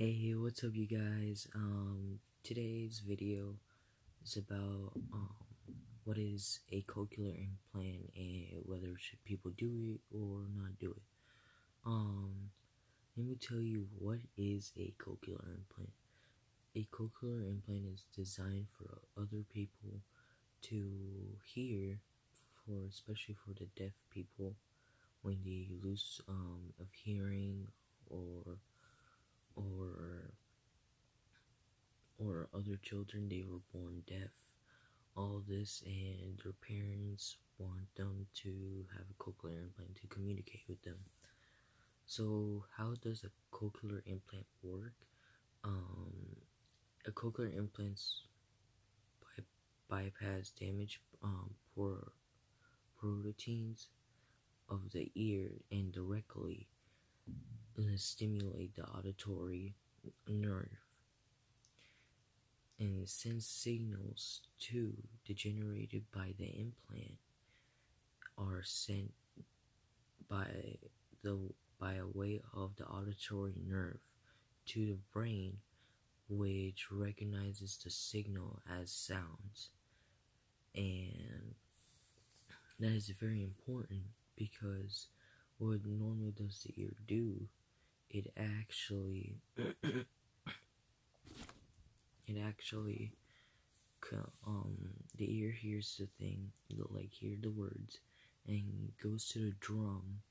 Hey, what's up you guys? Today's video is about what is a cochlear implant and whether should people do it or not do it. Let me tell you what is a cochlear implant. A cochlear implant is designed for other people to hear, especially for the deaf people when they lose of hearing or other children they were born deaf. All this and their parents want them to have a cochlear implant to communicate with them. So how does a cochlear implant work? A cochlear implants bypass damaged proteins of the ear and directly stimulate the auditory nerve and send signals to generated by the implant are sent by a way of the auditory nerve to the brain, which recognizes the signal as sounds. And that is very important because what normally does the ear do, it actually the ear hears the thing, like hear the words, and goes to the drum.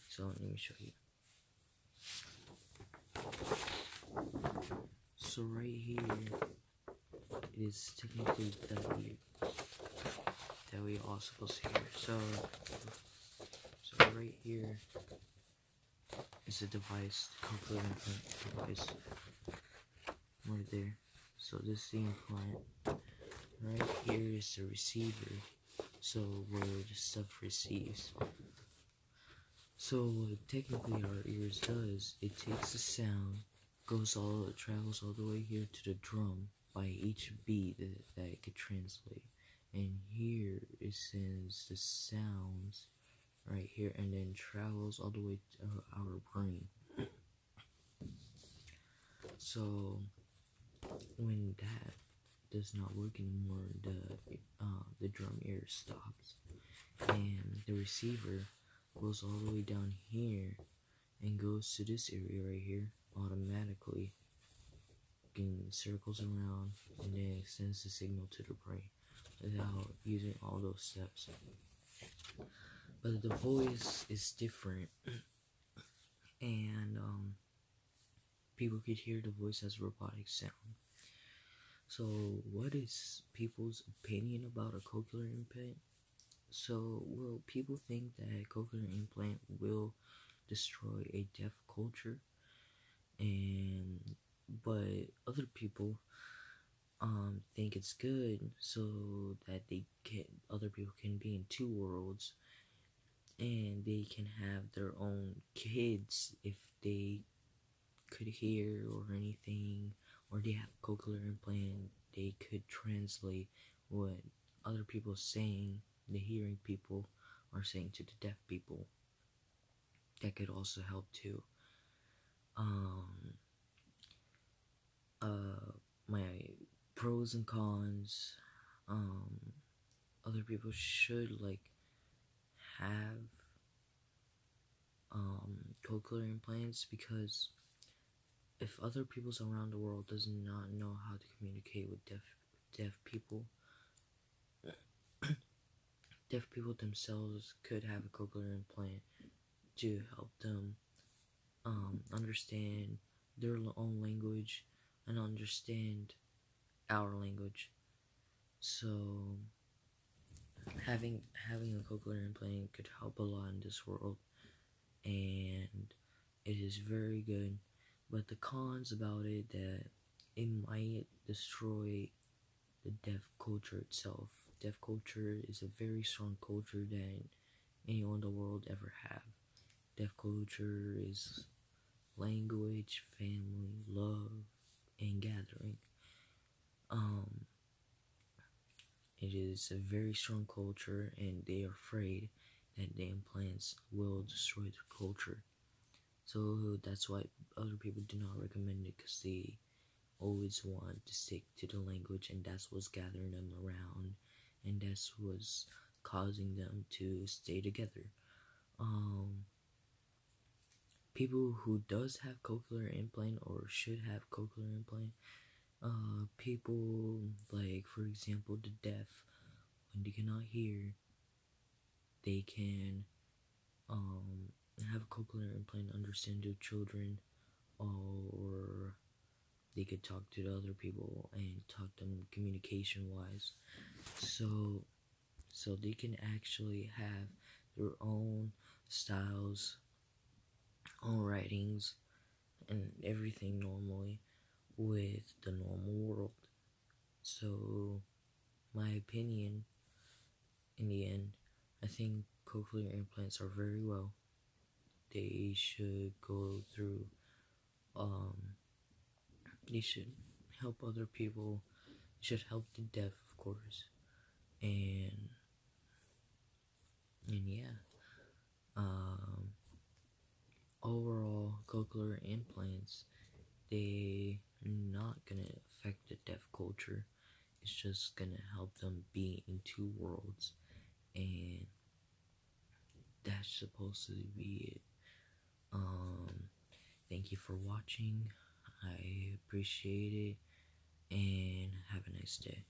So let me show you. So right here, it is technically that we all supposed to hear. So right here is the device, the cochlear implant device, right there. So this is the implant. Right here is the receiver, so where the stuff receives. So what technically our ears does, it takes the sound, travels all the way here to the drum by each beat that it could translate. And here it sends the sounds right here and then travels all the way to our brain. So when that does not work anymore, the drum ear stops and the receiver goes all the way down here and goes to this area right here automatically, and circles around and then sends the signal to the brain without using all those steps. But the voice is different, and people could hear the voice as robotic sound. So what is people's opinion about a cochlear implant? So, well, people think that a cochlear implant will destroy a deaf culture, but other people think it's good so that other people can be in two worlds and they can have their own kids if they could hear or anything, or they have a cochlear implant, they could translate what other people are saying, the hearing people are saying to the deaf people. That could also help too. My pros and cons, other people should have cochlear implants, because if other peoples around the world does not know how to communicate with deaf people, deaf people themselves could have a cochlear implant to help them understand their own language and understand our language. So having a cochlear implant could help a lot in this world, and it is very good. But the cons about it, that it might destroy the deaf culture itself. Deaf culture is a very strong culture that anyone in the world ever have. Deaf culture is language, family, love, and gathering. It is a very strong culture, and they are afraid that the implants will destroy their culture. So that's why other people do not recommend it, because they always want to stick to the language, and that's what's gathering them around, and that's what's causing them to stay together. People who does have cochlear implant or should have cochlear implant, people like, for example, the deaf, when they cannot hear, they can have a cochlear implant, understand their children, or they could talk to the other people and talk to them communication wise. So they can actually have their own styles, own writings, and everything normally with the normal world. So my opinion, in the end, I think cochlear implants are very well. They should go through, they should help other people, should help the deaf, of course, and yeah, overall, cochlear implants, they not gonna affect the deaf culture. It's just gonna help them be in two worlds, and that's supposed to be it. Thank you for watching. I appreciate it, and have a nice day.